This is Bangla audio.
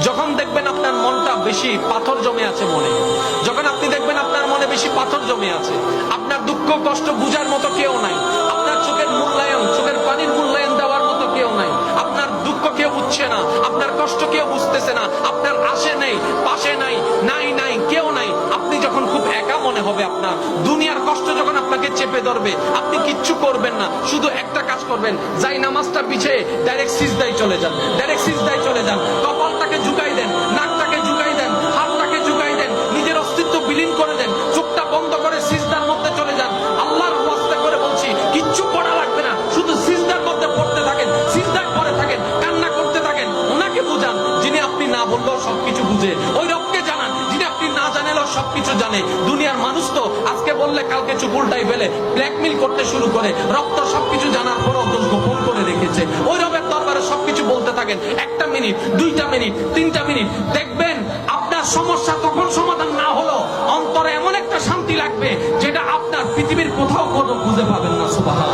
যখন দেখবেন আপনার মনটা বেশি পাথর জমে আছে মনে, যখন আপনি দেখবেন আপনার মনে বেশি পাথর জমে আছে, আপনার দুঃখ কষ্ট বুঝার মতো কেউ নাই, আপনার চোখের মূল্যায়ন, চোখের পানির মূল্যায়ন দেওয়ার মতো কেউ নাই, আপনার দুঃখ কেউ বুঝছে না, আপনার কষ্ট কেউ বুঝতেছে না, আপনার আশে নেই, পাশে নাই, নাই কেউ নাই, আপনি যখন খুব একা মনে হবে, আপনার দুনিয়ার কষ্ট যখন আপনাকে চেপে ধরবে, আপনি কিচ্ছু করবেন না, শুধু একটা কাজ করবেন, যাই নামাজটা পিছিয়ে ডাইরেক্ট সিজদায় চলে যান, ডাইরেক্ট সিজদায় চলে যান, কপালটাকে ঝুঁকাই দেন, নাকটাকে ঝুঁকাই দেন, হাতটাকে ঝুঁকাই দেন, নিজের অস্তিত্ব বিলীন করে দেন, চোখটা বন্ধ করে সিজদার মধ্যে চলে যান। আল্লাহর ওয়াস্তে করে বলছি, কিচ্ছু করা লাগবে না, শুধু সিজদার মধ্যে পড়তে থাকেন, সিজদায় পড়ে থাকেন, কান্না করতে থাকেন, ওনাকে বুঝান যিনি আপনি না বললেও সবকিছু বুঝে, ওই রবকে জানান যিনি আপনি না জানেলেও সবকিছু জানে। দুনিয়ার মানুষ তো আজকে বললে কালকে চুপ উল্টাই ফেলে, ব্ল্যাকমেইল করতে শুরু করে, রব তো সবকিছু জানার পরও দোষ গোপন করে রেখেছে। ওই রবের দরবারে সবকিছু বলতে থাকেন, 1টা মিনিট, 2টা মিনিট, 3টা মিনিট, দেখবেন আপনার সমস্যা তখন সমাধান না হলো অন্তরে এমন একটা শান্তি লাগবে যেটা আপনার পৃথিবীর কোথাও কোনো খুঁজে পাবেন না। সুবহানাল্লাহ।